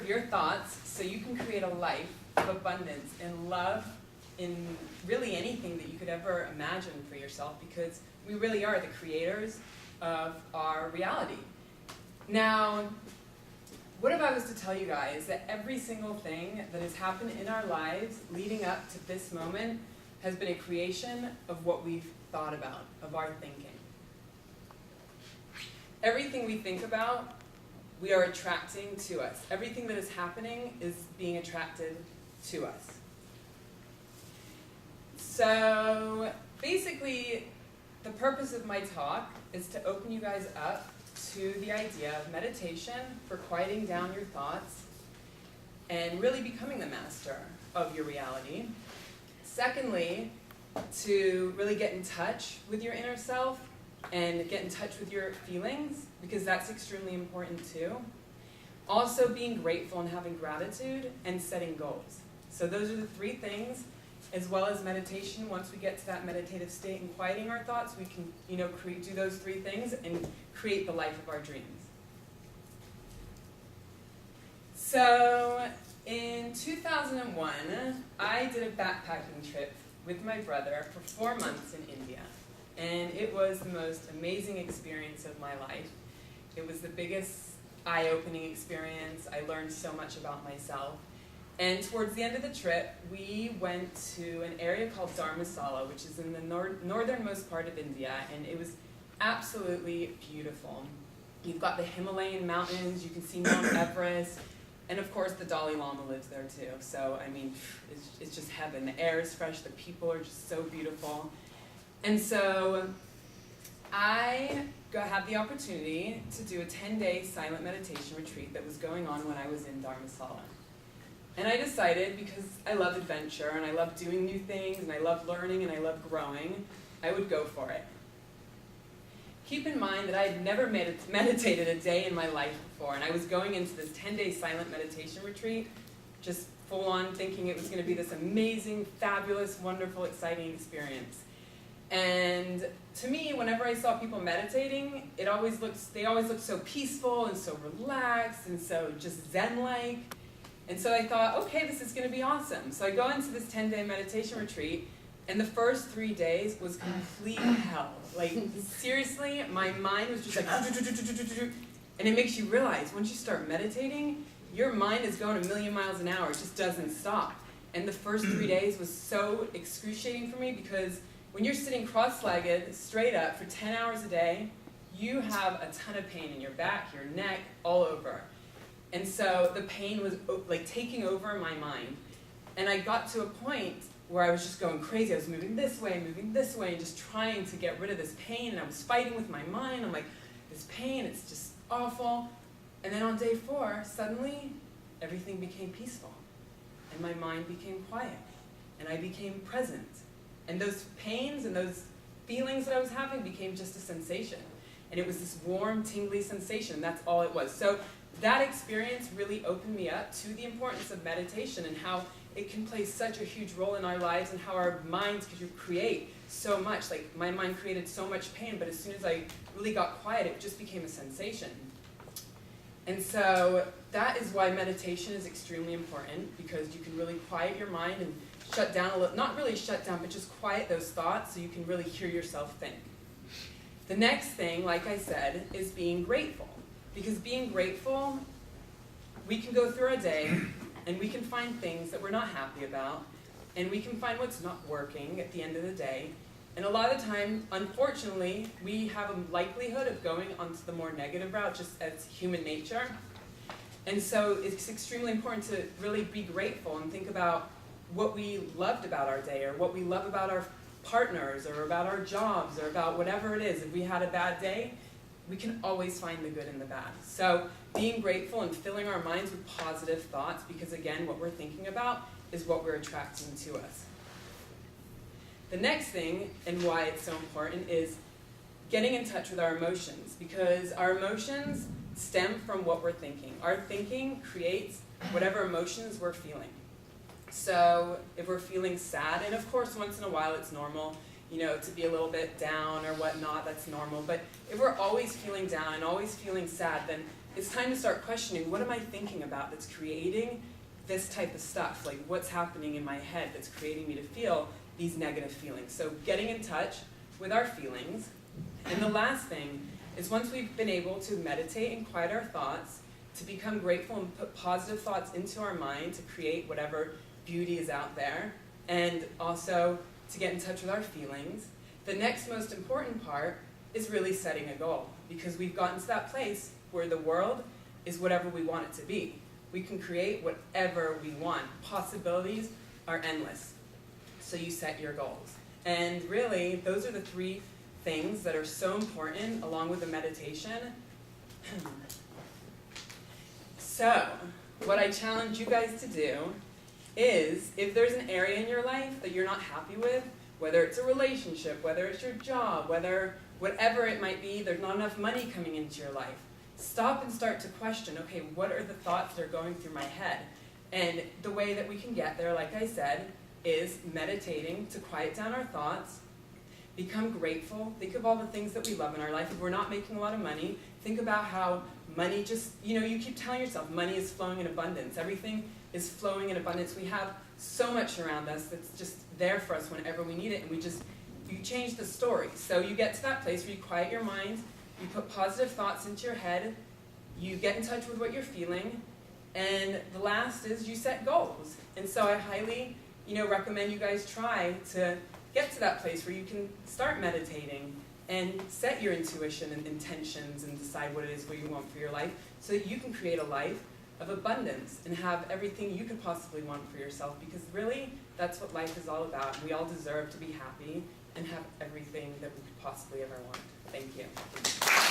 your thoughts so you can create a life of abundance and love in really anything that you could ever imagine for yourself, because we really are the creators of our reality. Now, what if I was to tell you guys that every single thing that has happened in our lives leading up to this moment has been a creation of what we've thought about, of our thinking? Everything we think about, we are attracting to us. Everything that is happening is being attracted to us. So basically, the purpose of my talk is to open you guys up to the idea of meditation for quieting down your thoughts and really becoming the master of your reality. Secondly, to really get in touch with your inner self and get in touch with your feelings, because that's extremely important too. Also being grateful and having gratitude, and setting goals. So those are the three things, as well as meditation. Once we get to that meditative state and quieting our thoughts, we can, do those three things and create the life of our dreams. So in 2001, I did a backpacking trip with my brother for 4 months in India. And it was the most amazing experience of my life. It was the biggest eye-opening experience. I learned so much about myself. And towards the end of the trip, we went to an area called Dharamsala, which is in the northernmost part of India, and it was absolutely beautiful. You've got the Himalayan mountains, you can see Mount Everest, and of course the Dalai Lama lives there too. So, I mean, it's just heaven. The air is fresh, the people are just so beautiful. And so I had the opportunity to do a 10-day silent meditation retreat that was going on when I was in Dharamsala. And I decided, because I love adventure and I love doing new things and I love learning and I love growing, I would go for it. Keep in mind that I had never meditated a day in my life before, and I was going into this 10-day silent meditation retreat just full on thinking it was going to be this amazing, fabulous, wonderful, exciting experience. And to me, whenever I saw people meditating, they always looked so peaceful and so relaxed and so just Zen-like. And so I thought, okay, this is going to be awesome. So I go into this 10-day meditation retreat, and the first 3 days was complete hell. Like, seriously, my mind was just like, and it makes you realize, once you start meditating, your mind is going a million miles an hour. It just doesn't stop. And the first 3 days was so excruciating for me, because when you're sitting cross-legged, straight up, for 10 hours a day, you have a ton of pain in your back, your neck, all over. And so the pain was like taking over my mind. And I got to a point where I was just going crazy. I was moving this way, and just trying to get rid of this pain. And I was fighting with my mind. I'm like, this pain, it's just awful. And then on day 4, suddenly, everything became peaceful. And my mind became quiet. And I became present. And those pains and those feelings that I was having became just a sensation. And it was this warm, tingly sensation. That's all it was. So that experience really opened me up to the importance of meditation and how it can play such a huge role in our lives, and how our minds can create so much. Like, my mind created so much pain, but as soon as I really got quiet, it just became a sensation. And so that is why meditation is extremely important, because you can really quiet your mind and shut down a little, not really shut down, but just quiet those thoughts so you can really hear yourself think. The next thing, like I said, is being grateful. Because being grateful, we can go through our day and we can find things that we're not happy about, and we can find what's not working at the end of the day. And a lot of the time, unfortunately, we have a likelihood of going onto the more negative route, just as human nature. And so it's extremely important to really be grateful and think about what we loved about our day, or what we love about our partners, or about our jobs, or about whatever it is. If we had a bad day, we can always find the good in the bad. So being grateful and filling our minds with positive thoughts, because again, what we're thinking about is what we're attracting to us. The next thing, and why it's so important, is getting in touch with our emotions, because our emotions stem from what we're thinking. Our thinking creates whatever emotions we're feeling. So if we're feeling sad, and of course once in a while it's normal, to be a little bit down or whatnot, that's normal. But if we're always feeling down and always feeling sad, then it's time to start questioning, what am I thinking about that's creating this type of stuff? Like, what's happening in my head that's creating me to feel these negative feelings? So getting in touch with our feelings. And the last thing is, once we've been able to meditate and quiet our thoughts, to become grateful and put positive thoughts into our mind to create whatever beauty is out there, and also to get in touch with our feelings, the next most important part is really setting a goal, because we've gotten to that place where the world is whatever we want it to be. We can create whatever we want. Possibilities are endless. So you set your goals. And really, those are the three things that are so important, along with the meditation. So, what I challenge you guys to do is, if there's an area in your life that you're not happy with, whether it's a relationship, whether it's your job, whatever it might be, there's not enough money coming into your life, stop and start to question, okay, what are the thoughts that are going through my head? And the way that we can get there, like I said, is meditating to quiet down our thoughts, become grateful, think of all the things that we love in our life. If we're not making a lot of money, think about how money just, you keep telling yourself money is flowing in abundance. Everything is flowing in abundance. We have so much around us that's just there for us whenever we need it, and you change the story. So you get to that place where you quiet your mind, you put positive thoughts into your head, you get in touch with what you're feeling, and the last is you set goals. And so I highly, recommend you guys try to get to that place where you can start meditating and set your intuition and intentions and decide what it is what you want for your life, so that you can create a life of abundance and have everything you could possibly want for yourself, because really that's what life is all about. We all deserve to be happy and have everything that we could possibly ever want. Thank you.